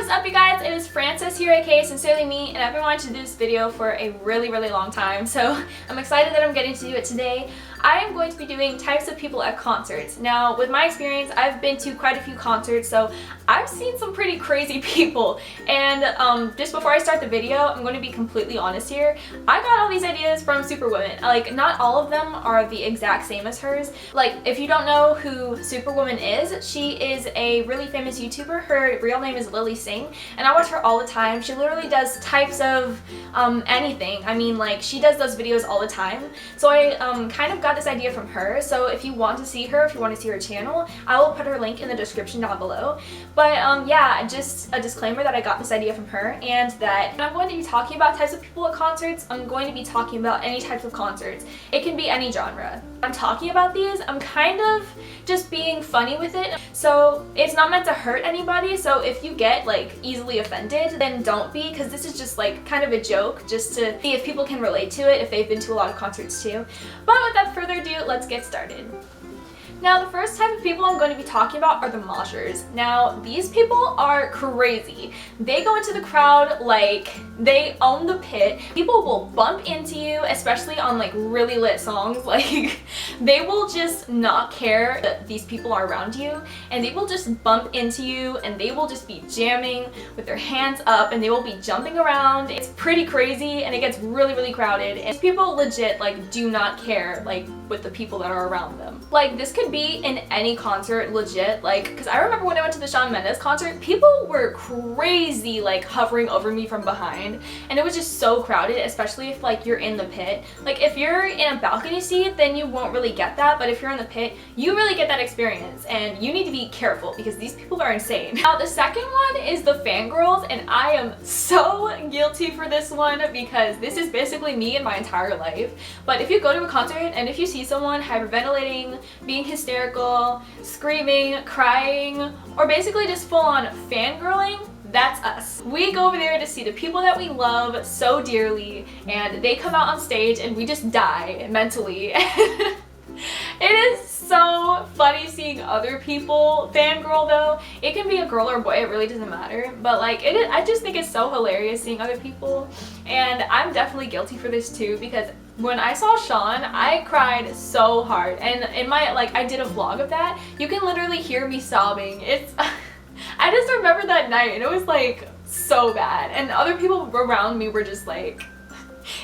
What is up, you guys? It is Frances here, aka Sincerely Me, and I've been wanting to do this video for a really long time, so I'm excited that I'm getting to do it today. I am going to be doing types of people at concerts. Now, with my experience, I've been to quite a few concerts, so I've seen some pretty crazy people. And just before I start the video, I'm going to be completely honest here. I got all these ideas from Superwoman. Like, not all of them are the exact same as hers. Like, if you don't know who Superwoman is, she is a really famous YouTuber. Her real name is Lily Singh, and I watch her all the time. She literally does types of anything. I mean, like, she does those videos all the time. So I kind of got this idea from her. So if you want to see her, if you want to see her channel, I will put her link in the description down below. But yeah, just a disclaimer that I got this idea from her, and that when I'm going to be talking about types of people at concerts, I'm going to be talking about any types of concerts. It can be any genre. I'm talking about these, I'm kind of just being funny with it. So it's not meant to hurt anybody, so if you get like easily offended, then don't be, because this is just like kind of a joke just to see if people can relate to it if they've been to a lot of concerts too. But without further ado, let's get started. Now, the first type of people I'm going to be talking about are the Moshers. Now, these people are crazy. They go into the crowd like they own the pit. People will bump into you, especially on like really lit songs. Like, they will just not care that these people are around you, and they will just bump into you, and they will just be jamming with their hands up, and they will be jumping around. It's pretty crazy, and it gets really crowded, and people legit like do not care like with the people that are around them. Like, this could be in any concert, legit, like, because I remember when I went to the Shawn Mendes concert, people were crazy like hovering over me from behind, and it was just so crowded, especially if like you're in the pit. Like, if you're in a balcony seat, then you won't really get that, but if you're in the pit, you really get that experience, and you need to be careful because these people are insane. Now, the second one is the Fangirls, and I am so guilty for this one because this is basically me in my entire life. But if you go to a concert and if you see someone hyperventilating, being hysterical, screaming, crying, or basically just full-on fangirling, that's us. We go over there to see the people that we love so dearly, and they come out on stage and we just die mentally. It is so funny seeing other people fangirl though. It can be a girl or a boy, it really doesn't matter. But like, I just think it's so hilarious seeing other people, and I'm definitely guilty for this too, because when I saw Shawn, I cried so hard, and in my, like, I did a vlog of that. You can literally hear me sobbing. It's I just remember that night, and it was like so bad, and other people around me were just like,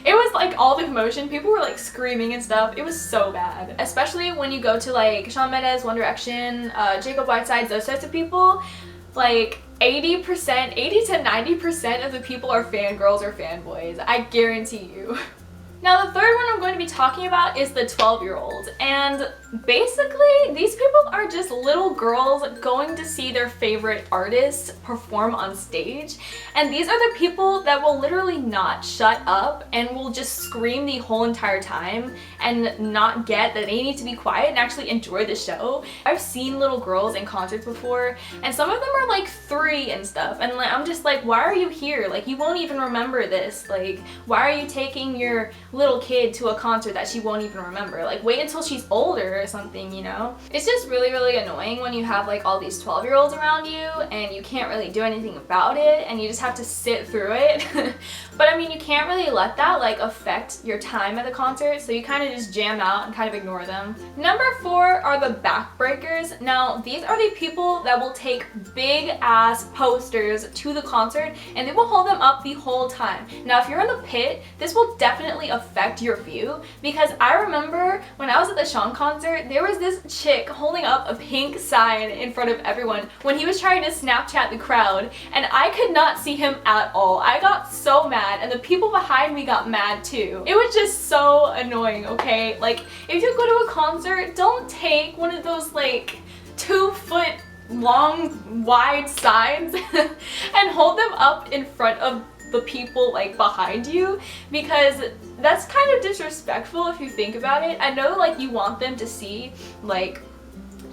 it was like all the commotion, people were like screaming and stuff. It was so bad. Especially when you go to like Shawn Mendes, One Direction, Jacob Whiteside, those types of people, like 80 to 90% of the people are fangirls or fanboys. I guarantee you. Now, the third one I'm going to be talking about is the 12-year-olds, and basically these people are just little girls going to see their favorite artists perform on stage, and these are the people that will literally not shut up and will just scream the whole entire time and not get that they need to be quiet and actually enjoy the show. I've seen little girls in concerts before, and some of them are like 3 and stuff, and like, I'm just like, why are you here? Like, you won't even remember this. Like, why are you taking your little kid to a concert that she won't even remember? Like, wait until she's older or something, you know? It's just really annoying when you have like all these 12-year-olds around you and you can't really do anything about it, and you just have to sit through it. But I mean, you can't really let that like affect your time at the concert, so you kind of just jam out and kind of ignore them. Number 4 are the Backbreakers. Now, these are the people that will take big ass posters to the concert, and they will hold them up the whole time. Now, if you're in the pit, this will definitely affect your view, because I remember when I was at the Shawn concert, there was this chick holding up a pink sign in front of everyone when he was trying to Snapchat the crowd, and I could not see him at all. I got so mad, and the people behind me got mad too. It was just so annoying, okay? Like, if you go to a concert, don't take one of those like 2-foot long wide signs and hold them up in front of the people like behind you, because that's kind of disrespectful if you think about it. I know like you want them to see like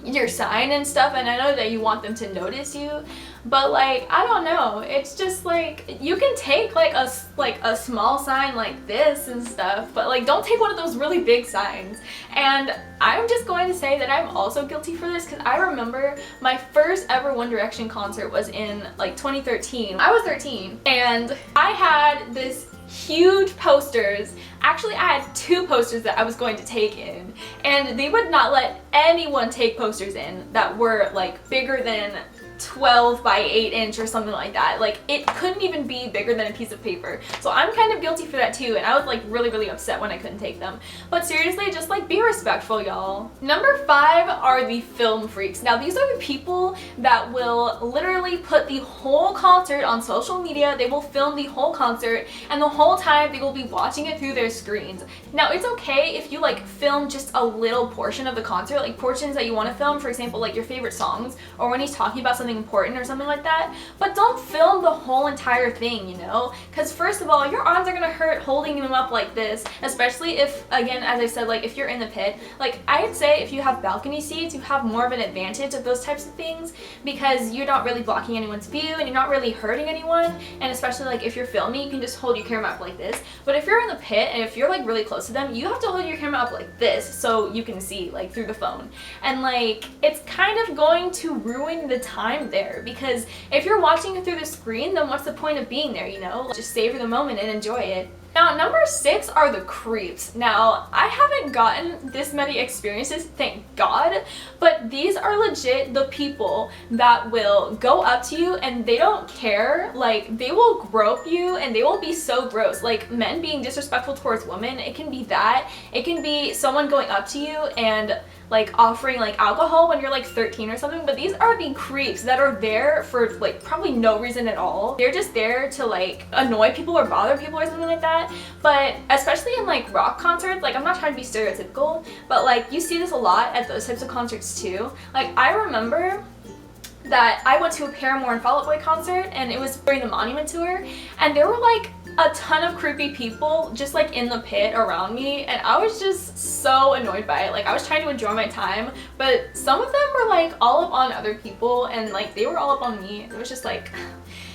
your sign and stuff, and I know that you want them to notice you, but like, I don't know, it's just like, you can take like a small sign like this and stuff, but like, don't take one of those really big signs. And I'm just going to say that I'm also guilty for this, because I remember my first ever One Direction concert was in like 2013. I was 13 and I had this huge posters. Actually, I had 2 posters that I was going to take in, and they would not let anyone take posters in that were like bigger than 12 by 8 inch or something like that. Like, it couldn't even be bigger than a piece of paper. So I'm kind of guilty for that too, and I was like really upset when I couldn't take them. But seriously, just like be respectful, y'all. Number 5 are the film freaks. Now these are the people that will literally put the whole concert on social media. They will film the whole concert, and the whole time they will be watching it through their screens. Now it's okay if you like film just a little portion of the concert, like portions that you want to film, for example like your favorite songs, or when he's talking about something important or something like that, but don't film the whole entire thing, you know, because first of all, your arms are gonna hurt holding them up like this, especially if, again, as I said, like if you're in the pit. Like, I'd say if you have balcony seats, you have more of an advantage of those types of things, because you're not really blocking anyone's view and you're not really hurting anyone. And especially like if you're filming, you can just hold your camera up like this. But if you're in the pit and if you're like really close to them, you have to hold your camera up like this so you can see like through the phone, and like it's kind of going to ruin the time there, because if you're watching it through the screen, then what's the point of being there, you know? Just savor the moment and enjoy it. Now, number 6 are the creeps. Now, I haven't gotten this many experiences, thank God, but these are legit the people that will go up to you and they don't care. Like, they will grope you and they will be so gross. Like, men being disrespectful towards women, it can be that. It can be someone going up to you and like offering like alcohol when you're like 13 or something. But these are the creeps that are there for like probably no reason at all. They're just there to like annoy people or bother people or something like that. But especially in like rock concerts, like I'm not trying to be stereotypical, but like you see this a lot at those types of concerts too. Like, I remember that I went to a Paramore and Fall Out Boy concert, and it was during the Monument tour, and there were like a ton of creepy people just like in the pit around me, and I was just so annoyed by it. Like, I was trying to enjoy my time, but some of them were like all up on other people, and like they were all up on me. It was just like,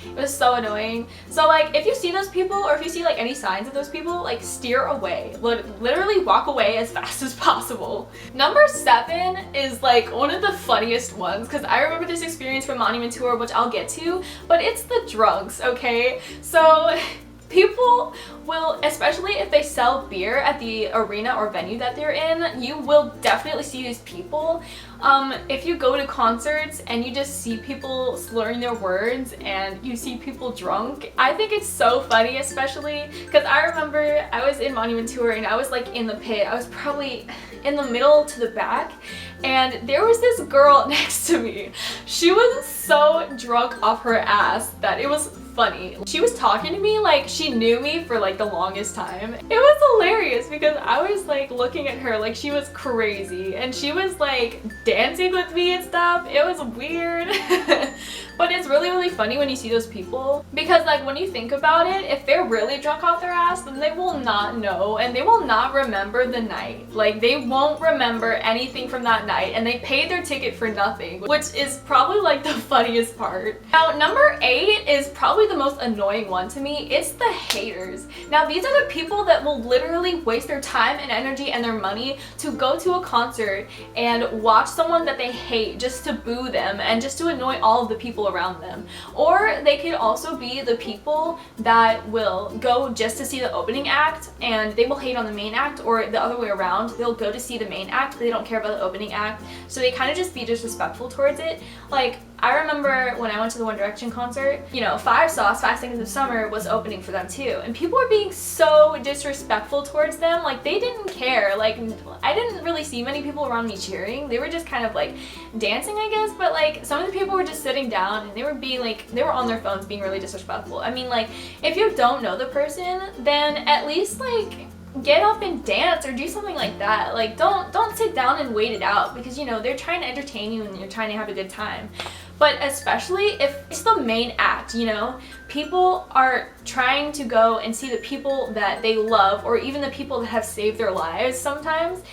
it was so annoying. So like, if you see those people, or if you see like any signs of those people, like steer away. Literally walk away as fast as possible. Number 7 is like one of the funniest ones, because I remember this experience from Monument Tour, which I'll get to, but it's the drugs, okay? So people will, especially if they sell beer at the arena or venue that they're in, you will definitely see these people. If you go to concerts and you just see people slurring their words and you see people drunk, I think it's so funny, especially because I remember I was in Monument Tour and I was like in the pit. I was probably in the middle to the back, and there was this girl next to me. She was so drunk off her ass that it was funny. She was talking to me like she knew me for like the longest time. It was hilarious because I was like looking at her like she was crazy, and she was like dancing with me and stuff. It was weird. But it's really funny when you see those people, because like when you think about it, if they're really drunk off their ass, then they will not know and they will not remember the night. Like, they won't remember anything from that night, and they paid their ticket for nothing, which is probably like the funniest part. Now, number 8 is probably the most annoying one to me. It's the haters. Now, these are the people that will literally waste their time and energy and their money to go to a concert and watch someone that they hate just to boo them and just to annoy all of the people around them. Or they could also be the people that will go just to see the opening act and they will hate on the main act, or the other way around. They'll go to see the main act, they don't care about the opening act, so they kind of just be disrespectful towards it. Like, I remember when I went to the One Direction concert, you know, 5 Seconds of Summer was opening for them too, and people were being so disrespectful towards them. Like, they didn't care. Like, I didn't really see many people around me cheering. They were just kind of like dancing, I guess, but like some of the people were just sitting down and they were being like, they were on their phones being really disrespectful. I mean, like, if you don't know the person, then at least like get up and dance or do something like that. Like, don't sit down and wait it out, because you know they're trying to entertain you and you're trying to have a good time. But especially if it's the main act, you know, people are trying to go and see the people that they love, or even the people that have saved their lives sometimes.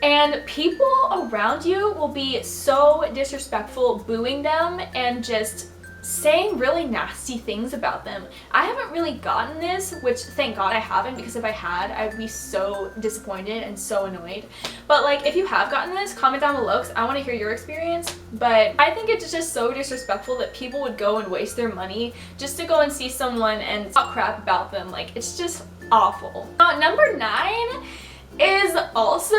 And people around you will be so disrespectful, booing them and just saying really nasty things about them. I haven't really gotten this, which thank God I haven't, because if I had, I'd be so disappointed and so annoyed. But like, if you have gotten this, comment down below because I want to hear your experience. But I think it's just so disrespectful that people would go and waste their money just to go and see someone and talk crap about them. Like, it's just awful. Number 9 is also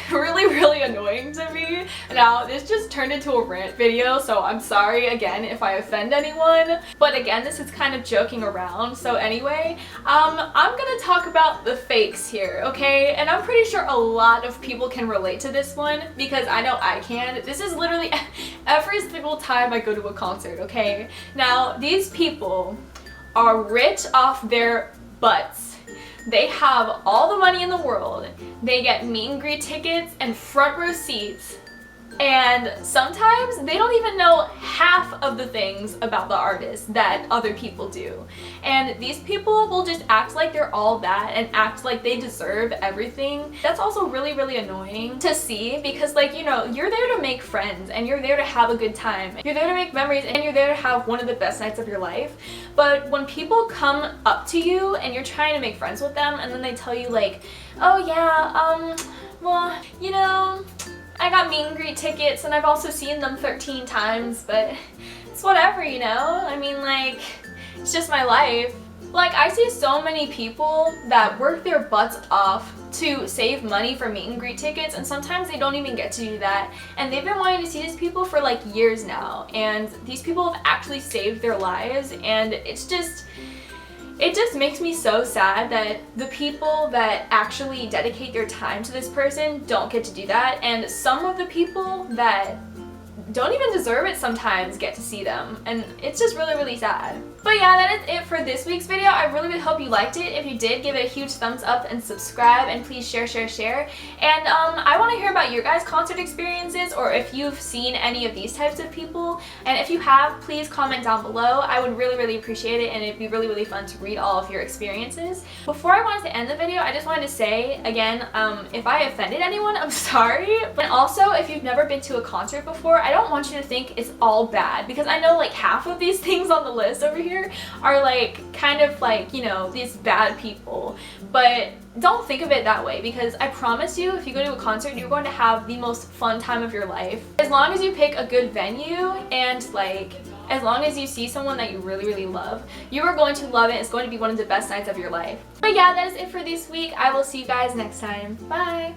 really annoying to me. Now, this just turned into a rant video, so I'm sorry again if I offend anyone. But again, this is kind of joking around. So anyway, I'm gonna talk about the fakes here, okay? And I'm pretty sure a lot of people can relate to this one because I know I can. This is literally every single time I go to a concert, okay? Now, these people are rich off their butts. They have all the money in the world. They get meet and greet tickets and front row seats. And sometimes they don't even know half of the things about the artist that other people do. And these people will just act like they're all that and act like they deserve everything. That's also really annoying to see because, like, you know, you're there to make friends and you're there to have a good time. You're there to make memories and you're there to have one of the best nights of your life. But when people come up to you and you're trying to make friends with them and then they tell you like, oh yeah, well, you know, I got meet and greet tickets and I've also seen them 13 times, but it's whatever, you know? I mean, like, it's just my life. Like, I see so many people that work their butts off to save money for meet and greet tickets, and sometimes they don't even get to do that. And they've been wanting to see these people for like years now, and these people have actually saved their lives, and it just makes me so sad that the people that actually dedicate their time to this person don't get to do that, and some of the people that don't even deserve it sometimes get to see them, and it's just really sad. But yeah, that is it for this week's video. I really hope you liked it. If you did, give it a huge thumbs up and subscribe, and please share. And I want to hear about your guys' concert experiences, or if you've seen any of these types of people. And if you have, please comment down below. I would really appreciate it, and it'd be really fun to read all of your experiences. Before I wanted to end the video, I just wanted to say again, if I offended anyone, I'm sorry. But also, if you've never been to a concert before, I don't want you to think it's all bad, because I know like half of these things on the list over here are like kind of like, you know, these bad people. But don't think of it that way, because I promise you, if you go to a concert, you're going to have the most fun time of your life. As long as you pick a good venue and like as long as you see someone that you really love, you are going to love it. It's going to be one of the best nights of your life. But yeah, that is it for this week. I will see you guys next time. Bye!